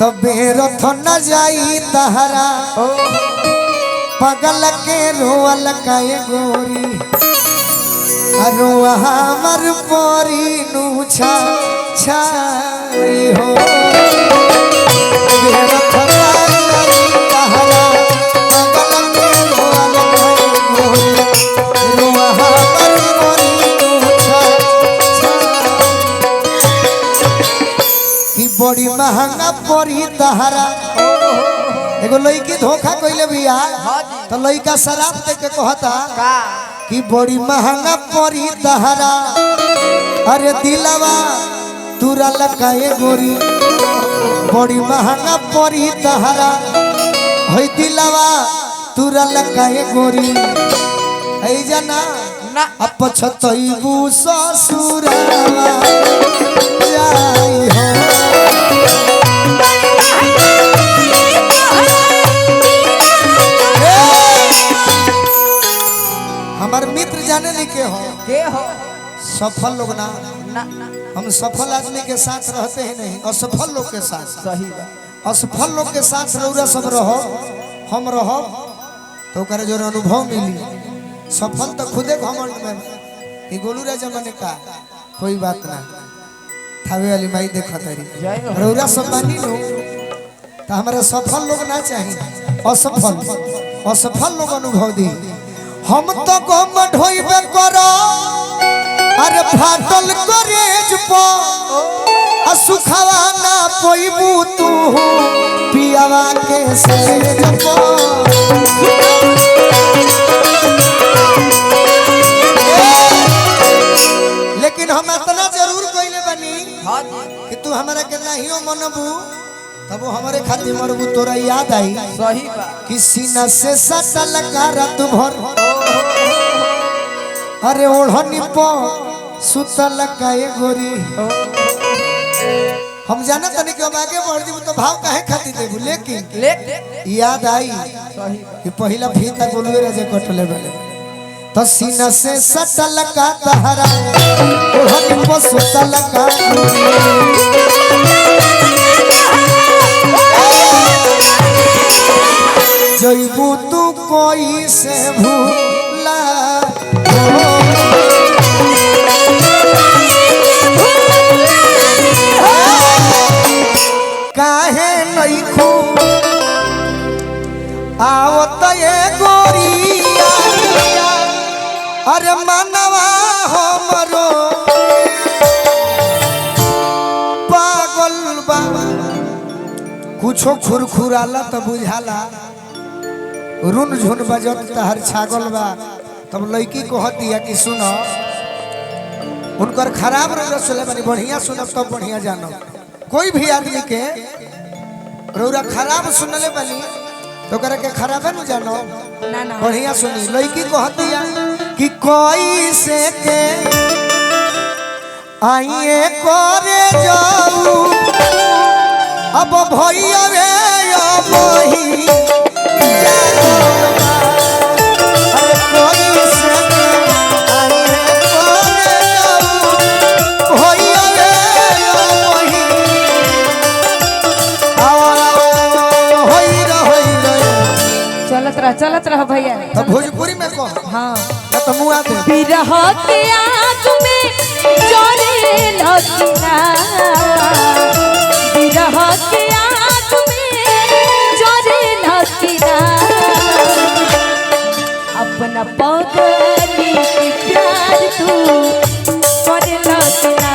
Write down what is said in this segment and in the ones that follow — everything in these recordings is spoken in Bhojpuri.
तबे रथ न जाई तहरा पगल के रोअल काए गोरी अरुआ हमर पोरी नु छाई हो तबे रथ न जाई तहरा पगल के रोअल काए गोरी अरुआ हमर पोरी नु छाई की बड़ी महंगा पड़ी तहरा एगो लड़की धोखा कइले बिया तो लड़का शराब दे के कहता कि बड़ी महंगा पड़ी तहरा अरे दिलवा तुरा लगाए गोरी बड़ी महंगा पड़ी तहरा होई दिलवा तुरा लगाए गोरी ऐ जाना ना अपछतईबू ससुरावा जाई हो हमारे मित्र जाने नहीं के हो सफल लोग ना हम सफल आदमी के साथ रहते हैं नहीं असफल लोग के साथ सही असफल लोग के साथ रौरा सब रहो हम रहो तो करे जो अनुभव मिली सफल तो खुदे घमंड में कि गोलू राजा मने का कोई बात ना थावे वाली माई देखा तारी रौरा सब मानी लो तो हमारा सफल लोग ना चाहिए असफल लोग अनुभव दी हम तो गम ढोइबे करो अरे फाटल करेज पो असुखवा ना पोइबू तू पियावा के सेज पो लेकिन हम इतना जरूर कइले बनी कि तू हमरा के नाहियो मनबू तब वो हमारे खातिर मरबू तोरा याद आई सही बा कि सीना से सटल का रात भर अरे ओढ़नी पो सुतल काए गोरी हम जाना तनी कि हम आगे बढ़ जीबू तो भाव काहे खातिर देबू लेकिन याद आई कि पहला फीता गोलुए राजे कटले बेले तो सीना से सटल का तहरा ओढ़नी पो सुतल का जइबू तू कोई से भूला काहे नहीं खू आवत ये गोरिया अरे मनवा हमरो पागल बा कुछो खुरखुराला तो बुझाला रुन झुन बजत तहर छागल बा तब लड़की कहतिया कि सुनो उनकर खराब रसले बनी बढ़िया सुनब तब बढ़िया जानो कोई भी आदमी के रौरा खराब सुनले बनी तो करे के खराबे न जानो ना ना बढ़िया सुनी लड़की कहतिया कि कोई से के आइए करे जाऊ अब भैया रे वही चलत रह भैया तो भोजपुरी में कहो हाँ ना तो मुआ दे बिरह के आग में जरे लखना बिरह के आग में जरे लखना अपना पगली के प्यार तू करे लखना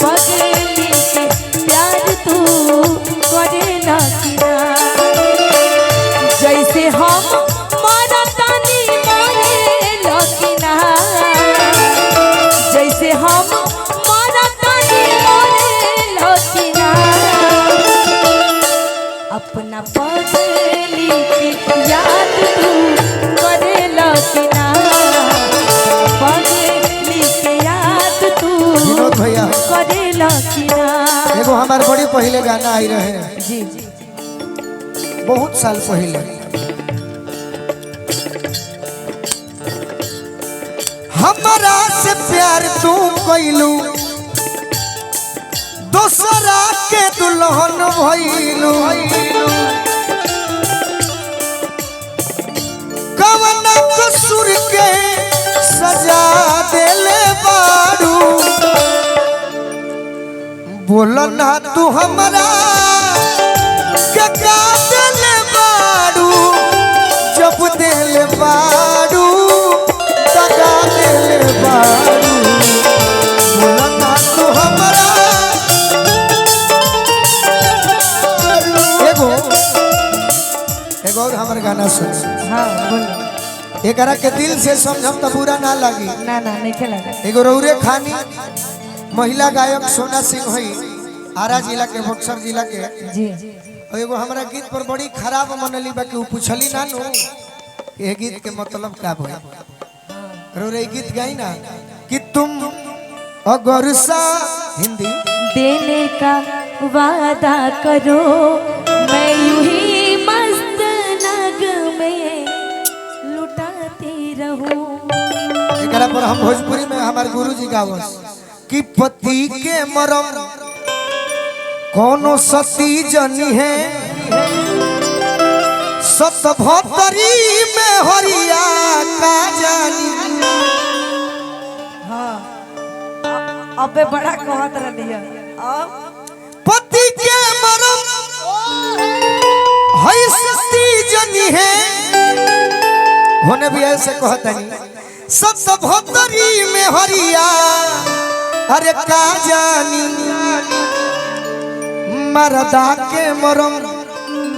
पगली के प्यार तू करे लखना जैसे हम मरतानी मरे लखना जैसे हम मरतानी मरे लखना अपना पगली की याद तू करे लखना पगली की याद तू भैया करे लखना एगो हमारे बड़ी पहले गाना आई रहे जी बहुत साल पहले हमारा से प्यार तू कैलू दूसरा के दुल्हन बोलो ना तू हमारा के का दिल बाड़ू जब दिल बाड़ू तगा दिल बाड़ू बोलो ना तू हमारा एगो एगो और हमारे गाना सुन हाँ बोलो एकरा के दिल से समझम तो बुरा ना लगी ना ना नहीं खेला एगो रौरे खानी महिला गायक सोना सिंह हई आरा जिला के बक्सर जिला के जी और एगो हमरा गीत पर बड़ी खराब मनली बा कि उ पूछली ना नु ये गीत के मतलब का भई रौरे गीत गाई ना कि तुम अगर सा हिंदी देने का वादा करो मैं यूं ही मस्त नग में लुटाती रहूं। एकरा पर हम भोजपुरी में हमारे गुरुजी गावस कि पति के मरम कोनो सती जनी है सत भतरी में हरिया का जानी। हाँ अबे बड़ा कहत रही है पति के मरम है सती जनी है होने भी ऐसे कहता नहीं सत भतरी में हरिया अरे का जानी मरदा के मरम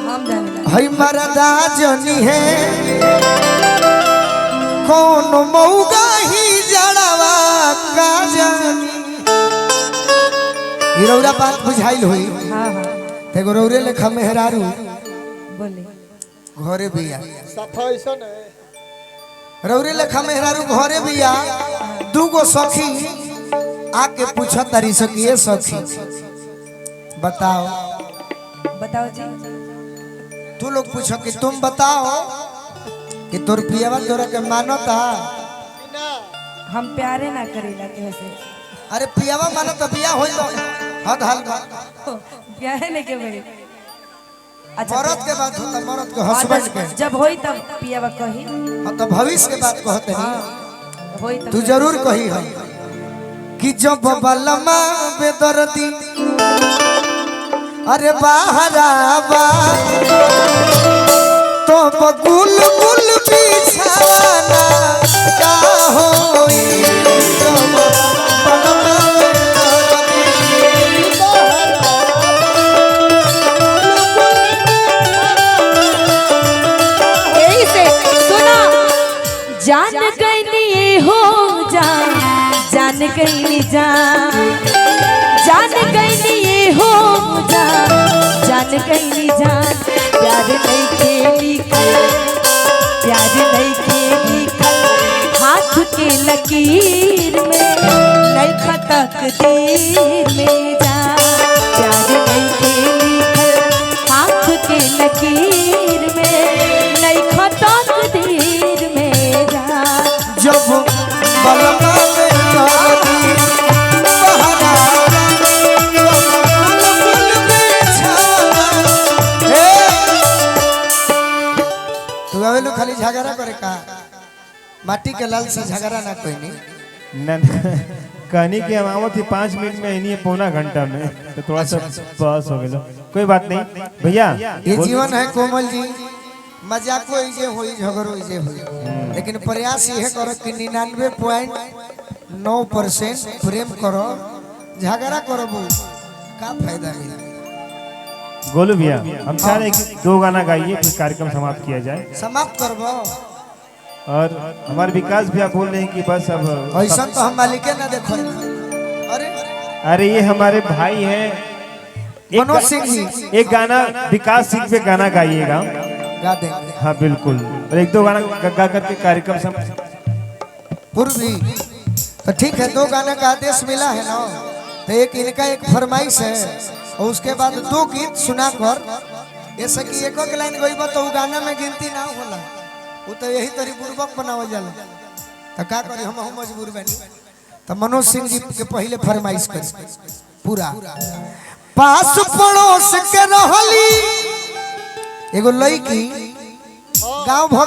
हम जाने है मरदा जनी है कौन मौगा ही जड़वा का जानी। रौरा बात बुझाइल हुई हाँ हाँ तेगो रौरे लेखा मेहरारू बोले घरे बिया रौरे लेखा मेहरारू घरे बिया दूगो सखी आके पूछा तारी सखी सखी बताओ बताओ जी तू लोग पूछो कि तुम बताओ कि तोर पियावा तोरा के मानता हम प्यारे ना करेला के से अरे पियावा मानो तो बिया होई तो हद हल्का प्यारे नहीं के मेरे अच्छा मरद के बात होता मरद के हस्बैंड के जब होई तब पियावा कही हाँ तो भविष्य के बात कहते हैं हाँ होई तब तू जरूर कही है कि जब बलमा बेदर्दी अरे बाहराबा तो गुल गुल बिछाना का होई जब बलमा यही से सुना जान गई हो जान गई जान गई हो जान गई प्यार नहीं खेली प्यार नहीं खेली हाथ के लकीर में नहीं खतक तीर में जा प्यार नहीं खेली हाथ के लकीर में नहीं खतक तीर में जा जब बलमा बेदर्दी बाहराबा तो गुल गुल बिछाना तू आवेलू खाली झगड़ा करे का माटी के लाल से झगड़ा ना कोई नहीं कहानी की अमावत थी 5 मिनट में इन्हीं पौना घंटा में तो थोड़ा सा बस हो गया कोई बात नहीं भैया ये जीवन है कोमल जी मजाको इजे होई झगड़ो इजे होई लेकिन प्रयास ये करो कि 99.9% प्रेम करो झगड़ा करो वो का फायदा मिला गोलू भैया हम चाह रहे हैं कि 2 गाना गाइए फिर कार्यक्रम समाप्त किया जाए समाप्त करबो और हमारे विकास भैया बोल रहे हैं कि बस अब ऐसा तो हम मालिके ना देखो अरे अरे ये हमारे भाई हैं मनोज सिंह जी एक गाना विकास सिंह पे गाना गाइएगा गा देंगे हाँ बिल्कुल और 1-2 गाना गा करके कार्यक्रम पूर्वी तो ठीक है 2 गाने का आदेश मिला है ना तो एक इनका एक फरमाइश है और उसके बाद 2 गीत सुनाकर ऐसा कि एक लाइन गई तो गाना में गिनती ना होला वो तो यही तरी बुर्बक बनावल जाला तो का करी हम मजबूर बनी तो मनोज सिंह जी के पहले फरमाइश करी पूरा पास पड़ोस के रहली एगो लड़की गांव भर